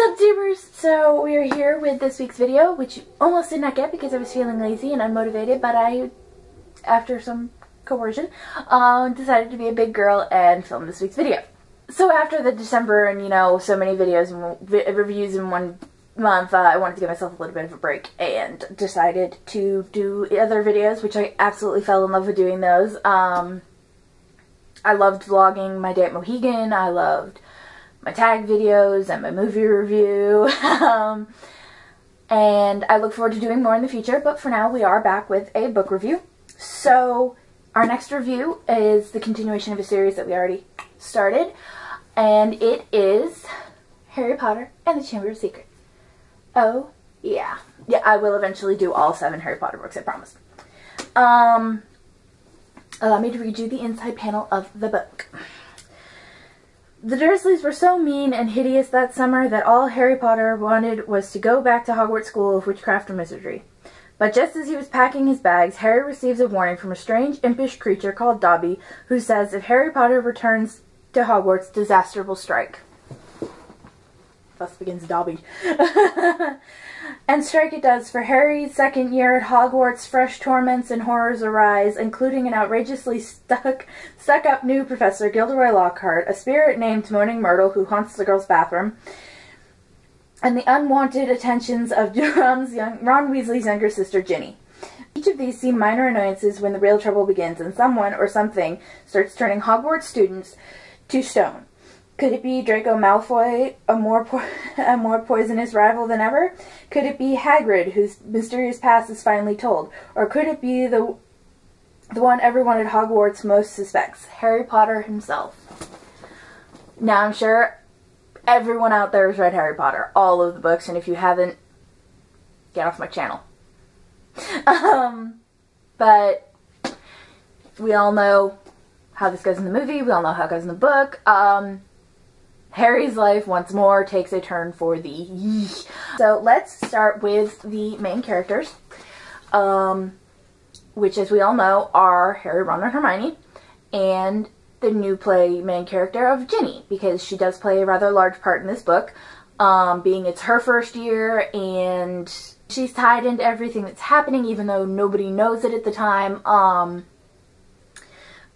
What's up, Tubers? So we are here with this week's video, which you almost did not get because I was feeling lazy and unmotivated, but I, after some coercion, decided to be a big girl and film this week's video. So after the December and, you know, so many videos and reviews in one month, I wanted to give myself a little bit of a break and decided to do other videos, which I absolutely fell in love with doing those. I loved vlogging my day at Mohegan. I loved my tag videos and my movie review. And I look forward to doing more in the future, but for now we are back with a book review. So our next review is the continuation of a series that we already started, and it is Harry Potter and the Chamber of Secrets. Oh, yeah. Yeah, I will eventually do all 7 Harry Potter books, I promise. Allow me to read you the inside panel of the book. The Dursleys were so mean and hideous that summer that all Harry Potter wanted was to go back to Hogwarts School of Witchcraft and Wizardry. But just as he was packing his bags, Harry receives a warning from a strange, impish creature called Dobby, who says if Harry Potter returns to Hogwarts, disaster will strike. Thus begins Dobby. And strike it does. For Harry's second year at Hogwarts, fresh torments and horrors arise, including an outrageously stuck-up new Professor Gilderoy Lockhart, a spirit named Moaning Myrtle who haunts the girls' bathroom, and the unwanted attentions of Ron Weasley's younger sister, Ginny. Each of these seem minor annoyances when the real trouble begins and someone or something starts turning Hogwarts students to stone. Could it be Draco Malfoy, a more poisonous rival than ever? Could it be Hagrid, whose mysterious past is finally told? Or could it be the one everyone at Hogwarts most suspects, Harry Potter himself? Now, I'm sure everyone out there has read Harry Potter, all of the books, and if you haven't, get off my channel. But we all know how this goes in the movie, we all know how it goes in the book. Harry's life once more takes a turn for the So let's start with the main characters, which, as we all know, are Harry, Ron, and Hermione, and the new main character of Ginny, because she does play a rather large part in this book, being it's her first year, and she's tied into everything that's happening, even though nobody knows it at the time.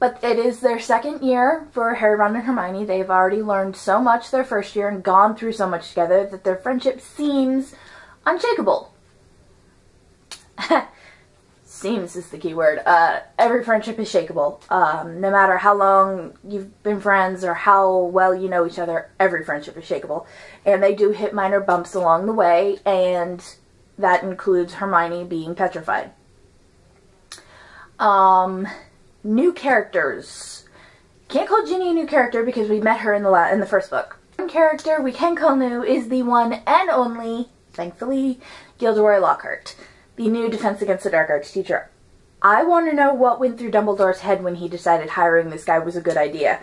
But it is their second year for Harry, Ron, and Hermione. They've already learned so much their first year and gone through so much together that their friendship seems unshakable. Seems is the key word. Every friendship is shakeable. No matter how long you've been friends or how well you know each other, every friendship is shakeable. And they do hit minor bumps along the way, and that includes Hermione being petrified. New characters. Can't call Ginny a new character because we met her in the first book. One character we can call new is the one and only, thankfully, Gilderoy Lockhart, the new Defense Against the Dark Arts teacher. I want to know what went through Dumbledore's head when he decided hiring this guy was a good idea.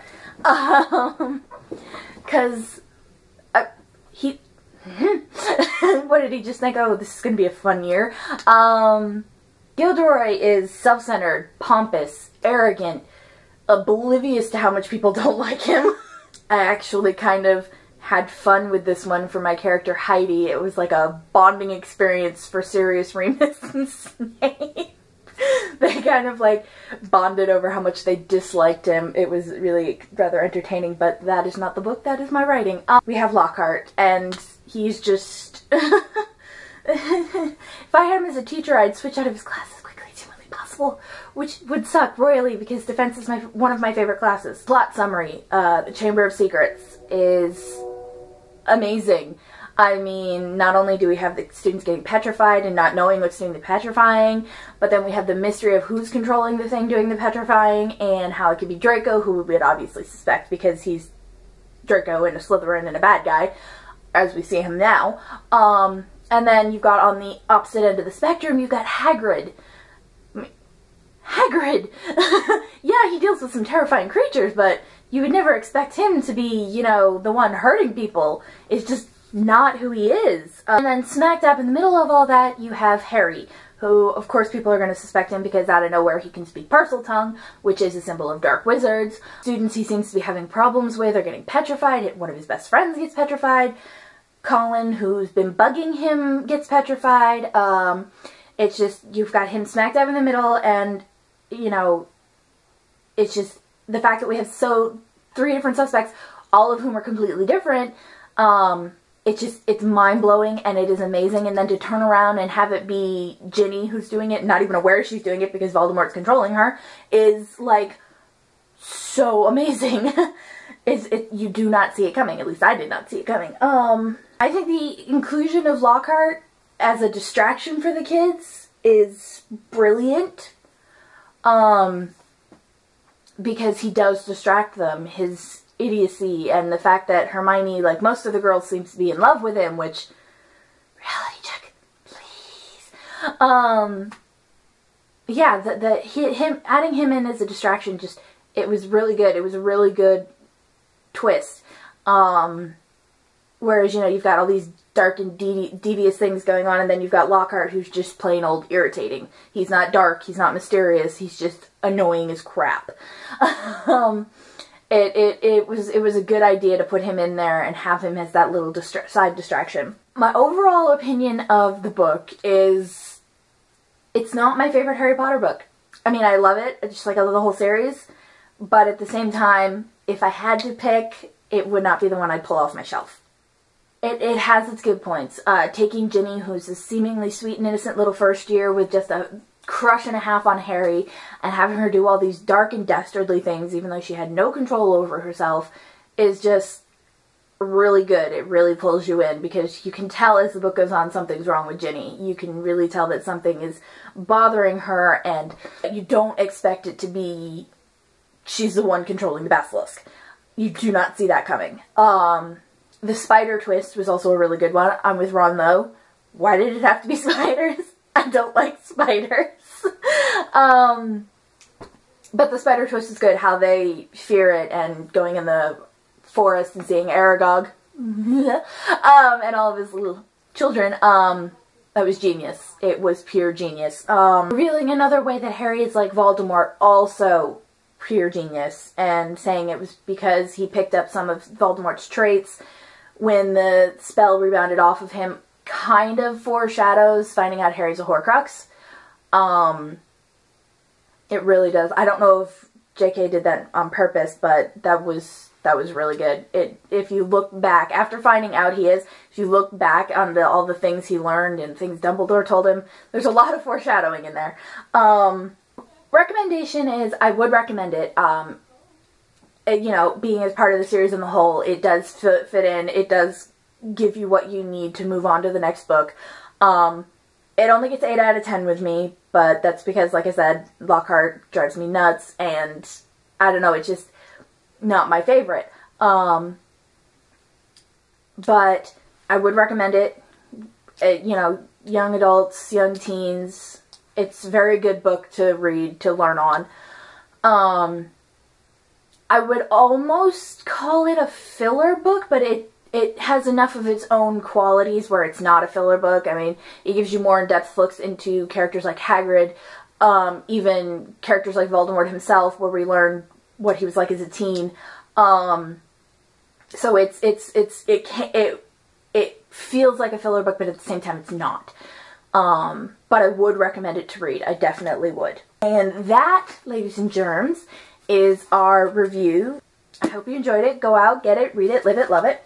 Because he... what did he just think? Oh, this is going to be a fun year. Gilderoy is self-centered, pompous, arrogant, oblivious to how much people don't like him. I actually kind of had fun with this one for my character Heidi. It was like a bonding experience for Sirius, Remus, and Snape. They kind of like bonded over how much they disliked him. It was really rather entertaining, but that is not the book, that is my writing. We have Lockhart, and he's just... If I had him as a teacher, I'd switch out of his class as quickly as humanly possible, which would suck royally because defense is one of my favorite classes. Plot summary. The Chamber of Secrets is amazing. I mean, not only do we have the students getting petrified and not knowing what's doing the petrifying, but then we have the mystery of who's controlling the thing doing the petrifying, and how it could be Draco, who we would obviously suspect because he's Draco and a Slytherin and a bad guy, as we see him now. And then you've got on the opposite end of the spectrum, you've got Hagrid. Hagrid! Yeah, he deals with some terrifying creatures, but you would never expect him to be, you know, the one hurting people. It's just not who he is. And then smack dab in the middle of all that, you have Harry, who, of course, people are going to suspect him because out of nowhere he can speak Parseltongue, which is a symbol of dark wizards. Students he seems to be having problems with are getting petrified. One of his best friends gets petrified. Colin, who's been bugging him, gets petrified. It's just, you've got him smack dab in the middle, and, you know, it's just the fact that we have 3 different suspects, all of whom are completely different. It's mind-blowing, and it is amazing. And then to turn around and have it be Ginny who's doing it, not even aware she's doing it because Voldemort's controlling her, is, like, so amazing. You do not see it coming. At least I did not see it coming. I think the inclusion of Lockhart as a distraction for the kids is brilliant. Because he does distract them. His idiocy and the fact that Hermione, like most of the girls, seems to be in love with him, which, reality check, please. Yeah, him adding him in as a distraction, just, it was really good. It was a really good twist. Whereas, you know, you've got all these dark and devious things going on, and then you've got Lockhart, who's just plain old irritating. He's not dark, he's not mysterious, he's just annoying as crap. It was a good idea to put him in there and have him as that little side distraction. My overall opinion of the book is, it's not my favorite Harry Potter book. I mean, I love it, just like I love the whole series, but at the same time, if I had to pick, it would not be the one I'd pull off my shelf. It has its good points. Taking Ginny, who's a seemingly sweet and innocent little first year with just a crush and a half on Harry, and having her do all these dark and dastardly things, even though she had no control over herself, is just really good. It really pulls you in, because you can tell as the book goes on something's wrong with Ginny. You can really tell that something is bothering her, and you don't expect it to be she's the one controlling the basilisk. You do not see that coming. The spider twist was also a really good one. I'm with Ron, though. Why did it have to be spiders? I don't like spiders. But the spider twist is good. How they fear it, and going in the forest and seeing Aragog and all of his little children. That was genius. It was pure genius. Revealing another way that Harry is like Voldemort, also pure genius. And saying it was because he picked up some of Voldemort's traits when the spell rebounded off of him, kind of foreshadows finding out Harry's a Horcrux. It really does. I don't know if JK did that on purpose, but that was really good. If you look back, after finding out he is, if you look back on all the things he learned and things Dumbledore told him, there's a lot of foreshadowing in there. Recommendation is, I would recommend it. You know, being as part of the series in the whole, it does fit in. It does give you what you need to move on to the next book. It only gets 8 out of 10 with me, but that's because, like I said, Lockhart drives me nuts, and I don't know, it's just not my favorite. But I would recommend it. You know, young adults, young teens. It's a very good book to read, to learn on. I would almost call it a filler book, but it has enough of its own qualities where it's not a filler book. I mean, it gives you more in-depth looks into characters like Hagrid, even characters like Voldemort himself, where we learn what he was like as a teen. So it feels like a filler book, but at the same time it's not. But I would recommend it to read. I definitely would. And that, ladies and germs, is our review. I hope you enjoyed it. Go out, get it, read it, live it, love it.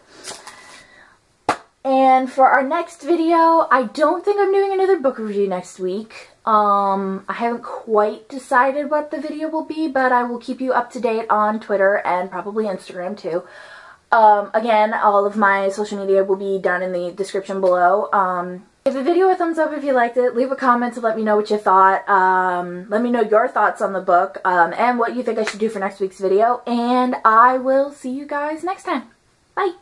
And for our next video, I don't think I'm doing another book review next week. I haven't quite decided what the video will be, but I will keep you up to date on Twitter and probably Instagram too. Again, all of my social media will be down in the description below. Give the video a thumbs up if you liked it. Leave a comment to let me know what you thought. Let me know your thoughts on the book and what you think I should do for next week's video. And I will see you guys next time. Bye!